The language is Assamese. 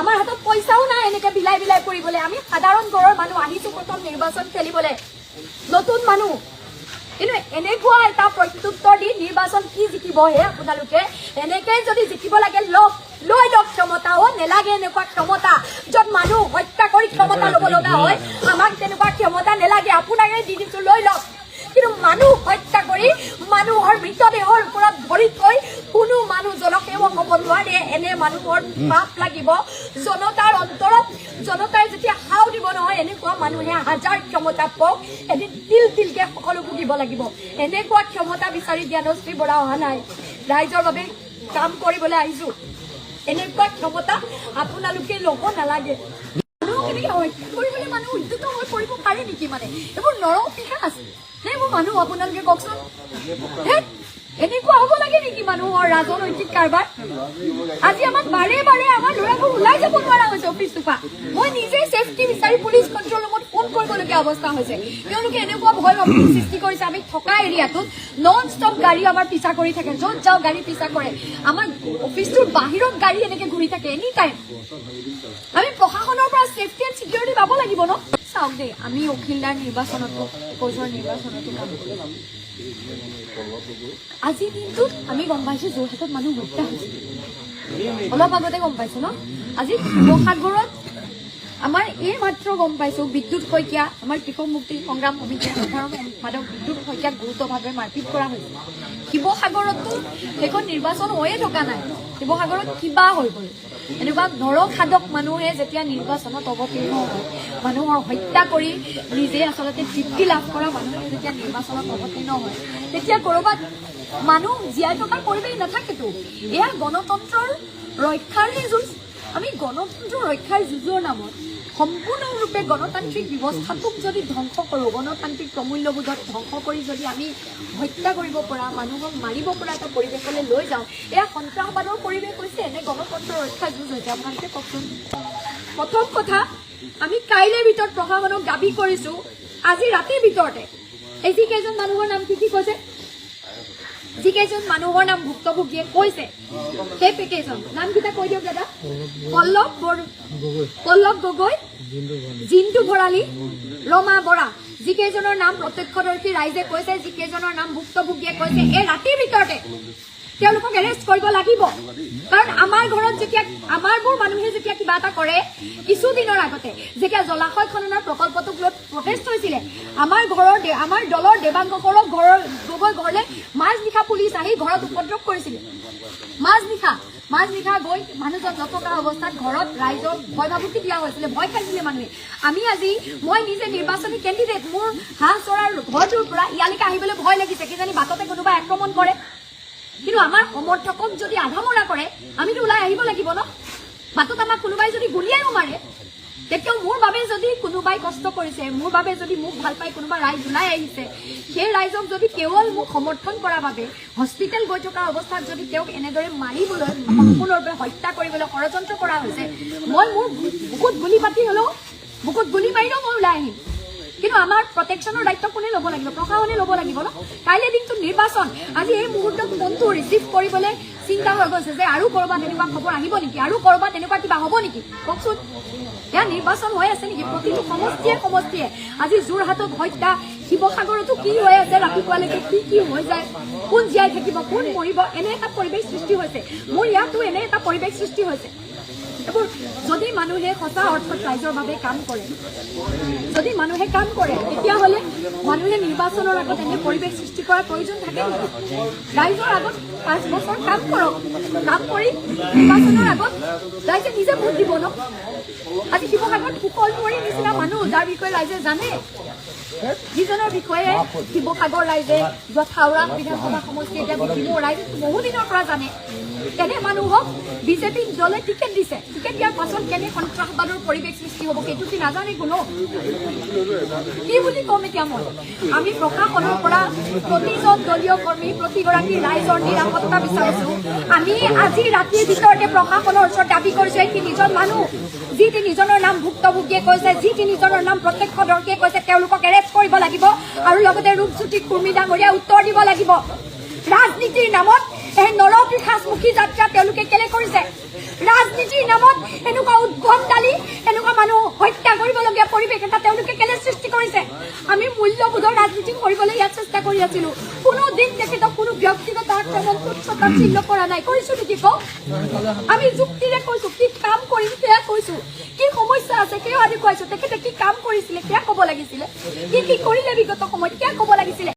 আমাৰ হাতত পইচাও নাই এনেকে বিলাই বিলাই কৰিবলৈ। আমি সাধাৰণ ঘৰৰ মানুহ আহিছো প্ৰথম নিৰ্বাচন খেলিবলৈ, নতুন মানুহ। কিন্তু এনেকুৱা এটা প্ৰত্যুত্তৰ দি নিৰ্বাচন কি জিকিব হে আপোনালোকে? এনেকে যদি জিকিব লাগে লৈ লওক ক্ষমতা। নেলাগে এনেকুৱা ক্ষমতা য'ত মানুহ হত্যা কৰি ক্ষমতা ল'ব লগা হয়। আমাক তেনেকুৱা ক্ষমতা নেলাগে, আপোনাকে দি দিছো, লৈ লওক। কিন্তু মানুহ হত্যা কৰি মানুহৰ মৃতদেহৰ ওপৰত ভৰি থৈ কোনো মানুহ জনসেৱক হ'ব নোৱাৰে। এনে মানুহৰ পাপ লাগিব জনতাৰ অন্তৰত। জনতাই যেতিয়া সাও দিব নহয়, এনেকুৱা মানুহে হাজাৰ ক্ষমতা পাওক, এদিন তিল তিলকে সকলো ভুগিব লাগিব। এনেকুৱা ক্ষমতা বিচাৰি জ্ঞানশ্ৰী বৰা অহা নাই, ৰাইজৰ বাবে কাম কৰিবলৈ আহিছো। এনেকুৱা ক্ষমতা আপোনালোকে ল'ব নালাগে। মানুহ কেনেকে হত্যা কৰিবলৈ মানুহ উদ্যত হৈ পৰিব পাৰে নেকি? মানে এইবোৰ নৰপিশাচ নে এইবোৰ মানুহ? আপোনালোকে কওকচোন, এনেকুৱা হ'ব লাগে নেকি মানুহৰ ৰাজনৈতিক কাৰবাৰ? আজি আমাক বাৰে বাৰে আমাৰ ল'ৰাবোৰ ওলাই যাব নোৱাৰা হৈছে অফিচটোৰ পৰা। মই নিজে ছেফটি বিচাৰি পুলিচ কণ্ট্ৰল ৰুমত ফোন কৰিবলগীয়া অৱস্থা হৈছে। তেওঁলোকে এনেকুৱা ভয় ভাবুকি সৃষ্টি কৰিছে। আমি থকা এৰিয়াটোত নন ষ্টপ গাড়ী আমাৰ পিছা কৰি থাকে, য'ত যাওঁ গাড়ী পিছা কৰে। আমাৰ অফিচটোৰ বাহিৰত গাড়ী এনেকে ঘূৰি থাকে এনি টাইম। আমি প্ৰশাসনৰ পৰা ছেফটি এণ্ড ছিকিউৰিটি পাব লাগিব ন? চাওক দেই, আমি অখিলদাৰ নিৰ্বাচনতো, কোচৰ নিৰ্বাচনতো কাম কৰিম। আজি দিনটোত আমি গম পাইছো যোৰহাটত মানুহ হত্যা হৈছে। অলপ আগতে গম পাইছো ন? আজি শিৱসাগৰত আমাৰ এই মাত্ৰ গম পাইছো বিদ্যুৎ শইকীয়া, আমাৰ কৃষক মুক্তি সংগ্ৰাম সমিতিৰ সাধাৰণ সম্পাদক বিদ্যুৎ শইকীয়াক গুৰুতৰভাৱে মাৰপিট কৰা হৈছে। শিৱসাগৰতো সেইখন নিৰ্বাচন হৈয়ে থকা নাই, শিৱসাগৰত কিবা হৈ গ'ল। এনেকুৱা নৰখাদক মানুহে যেতিয়া নিৰ্বাচনত অৱতীৰ্ণ হয়, মানুহৰ হত্যা কৰি নিজে আচলতে তৃপ্তি লাভ কৰা মানুহে যেতিয়া নিৰ্বাচনত অৱতীৰ্ণ হয়, তেতিয়া ক'ৰবাত মানুহ জীয়াই থকাৰ পৰিৱেশ নাথাকেতো। এয়া গণতন্ত্ৰৰ ৰক্ষাৰহে যুঁজ। আমি গণতন্ত্ৰ ৰক্ষাৰ যুঁজৰ নামত সম্পূৰ্ণৰূপে গণতান্ত্ৰিক ব্যৱস্থাটোক যদি ধ্বংস কৰোঁ, গণতান্ত্ৰিক প্ৰমূল্যবোধক ধ্বংস কৰি যদি আমি হত্যা কৰিব পৰা, মানুহক মাৰিব পৰা এটা পৰিৱেশলৈ লৈ যাওঁ, এয়া সন্ত্ৰাসবাদৰ পৰিৱেশ হৈছে, এনে গণতন্ত্ৰ ৰক্ষাৰ যুঁজ হৈছে? আপোনালোকে কওকচোন। প্ৰথম কথা, আমি কাইলৈৰ ভিতৰত প্ৰশাসনক দাবী কৰিছো, আজি ৰাতিৰ ভিতৰতে এই যিকেইজন মানুহৰ নাম কি কৈছে, যিকেইজন মানুহৰ নাম ভুক্তভোগীয়ে কৈছে, সেই কেইজন নামকেইটা কৈ দিয়ক দাদা। পল্লৱ গগৈ, জিন্তু ভৰালী, ৰমা বৰা, যিকেইজনৰ নাম প্ৰত্যক্ষদৰ্শী ৰাইজে কৈছে, যিকেইজনৰ নাম ভুক্তভোগীয়ে কৈছে, এই ৰাতিৰ ভিতৰতে তেওঁলোকক এৰেষ্ট কৰিব লাগিব। কাৰণ আমাৰ ঘৰত যেতিয়া আমাৰবোৰ মানুহে যেতিয়া কিবা এটা কৰে, কিছুদিনৰ আগতে যেতিয়া জলাশয় খননৰ প্ৰকল্পটোক লৈ প্ৰটেষ্ট হৈছিলে, আমাৰ দলৰ দেৱাংগসকলক গগৈ ঘৰলৈ মাজনিশা পুলিচ আহি ঘৰত উপদ্ৰৱ কৰিছিলে। মাজনিশা গৈ মানুহজন নথকা অৱস্থাত ঘৰত ৰাইজক ভয় ভাবুকি দিয়া হৈছিলে, ভয় খাইছিলে মানুহে। মই নিজে নিৰ্বাচনী কেণ্ডিডেট, মোৰ হাঁহ চৰাৰ ঘৰটোৰ পৰা ইয়ালৈকে আহিবলৈ ভয় লাগিছে, কিজানি বাটতে কোনোবাই আক্ৰমণ কৰে। কিন্তু আমাৰ সমৰ্থকক যদি আধামৰা কৰে, আমিতো ওলাই আহিব লাগিব ন? বাটত আমাক কোনোবাই যদি গুলিয়াইও মাৰে, তেতিয়াও মোৰ বাবে যদি কোনোবাই কষ্ট কৰিছে, মোৰ বাবে যদি মোক ভাল পাই কোনোবা ৰাইজ ওলাই আহিছে, সেই ৰাইজক যদি কেৱল মোক সমৰ্থন কৰাৰ বাবে হস্পিটেল গৈ থকা অৱস্থাত যদি তেওঁক এনেদৰে মাৰিবলৈ, সম্পূৰ্ণৰূপে হত্যা কৰিবলৈ ষড়যন্ত্ৰ কৰা হৈছে, মই মোৰ বুকুত গুলি পাতি হ'লেও, বুকুত গুলি মাৰিলেও মই ওলাই আহিম। কিন্তু আমাৰ প্ৰটেকশ্যনৰ দায়িত্ব কোনে ল'ব লাগিব? প্ৰশাসনে ল'ব লাগিব ন? কাইলৈ দিনটো নিৰ্বাচন। আজি এই মুহূৰ্তত ফোনটো ৰিচিভ কৰিবলৈ চিন্তা হৈ গৈছে যে আৰু ক'ৰবাত এনেকুৱা খবৰ আহিব নেকি, আৰু ক'ৰবাত এনেকুৱা কিবা হ'ব নেকি? কওকচোন, এয়া নিৰ্বাচন হৈ আছে নেকি? প্ৰতিটো সমষ্টিয়ে আজি যোৰহাটত হত্যা, শিৱসাগৰতো কি হৈ আছে, ৰাতিপুৱালৈকে কি হৈ যায়, কোন জীয়াই থাকিব, কোন মৰিব, এনে এটা পৰিৱেশ সৃষ্টি হৈছে। মোৰ ইয়াতো এনে এটা পৰিৱেশ সৃষ্টি হৈছে। এইবোৰ যদি মানুহে সঁচা অৰ্থত ৰাইজৰ বাবে কাম কৰে, তেতিয়াহ'লে মানুহে নিৰ্বাচনৰ আগত এনে পৰিৱেশ সৃষ্টি কৰাৰ প্ৰয়োজন থাকে নেকি? ৰাইজৰ আগত 5 বছৰ কাম কৰক, কাম কৰি নিৰ্বাচনৰ আগত ৰাইজে নিজে ভোট দিব ন? আজি শিৱসাগৰত সুকলমুৰীৰ নিচিনা মানুহ, যাৰ বিষয়ে ৰাইজে জানে, যিজনৰ বিষয়ে শিৱসাগৰ ৰাইজে হাওৰা বিধানসভা সমষ্টি এতিয়া বিকিমো ৰাইজে বহুদিনৰ পৰা জানে, তেনে মানুহক বিজেপি দলে টিকেট দিছে। টিকেট দিয়াৰ পাছত কেনে সন্ত্ৰাসবাদৰ পৰিৱেশ সৃষ্টি হ'ব সেইটো কি নাজানে কোনো? কি বুলি ক'ম এতিয়া মই? আমি প্ৰশাসনৰ পৰা প্ৰতিজন দলীয় কৰ্মী, প্ৰতিগৰাকী ৰাইজৰ নিৰাপত্তা বিচাৰিছো। আমি আজি ৰাতিৰ ভিতৰতে প্ৰশাসনৰ ওচৰত দাবী কৰিছো, এই তিনিজন মানুহ, যি তিনিজনৰ নাম ভুক্তভোগীয়ে কৈছে, যি তিনিজনৰ নাম প্ৰত্যক্ষদৰ্শীয়ে কৈছে, তেওঁলোকক এৰেষ্ট কৰিব লাগিব আৰু লগতে ৰূপজ্যোতি কুৰ্মী ডাঙৰীয়া উত্তৰ দিব লাগিব। ৰাজনীতিৰ নামত এই নৰপিশাচমুখী যাত্ৰা তেওঁলোকে কেলে কৰিছে ৰাজনীতিৰ নামত এনেকুৱা উদ্ভৱ দালি এনেকুৱা মানুহ হত্যা কৰিবলগীয়া পৰিৱেশ এটা তেওঁলোকে কেলে সৃষ্টি কৰিছে আমি মূল্যবোধৰ ৰাজনীতি কৰিবলৈ ইয়াত চেষ্টা কৰি আছিলো কোনো দিন তেখেতক কোনো ব্যক্তিগত আক্ৰমণ তুচ্ছতা চিহ্ন কৰা নাই কৰিছো নেকি কওঁ আমি যুক্তিৰে কৈছো কি কাম কৰিম সেয়া কৈছো কি সমস্যা আছে সেয়া দেখুৱাইছো তেখেতে কি কাম কৰিছিলে সেয়া ক'ব লাগিছিলে কি কৰিলে বিগত সময়ত সেয়া ক'ব লাগিছিলে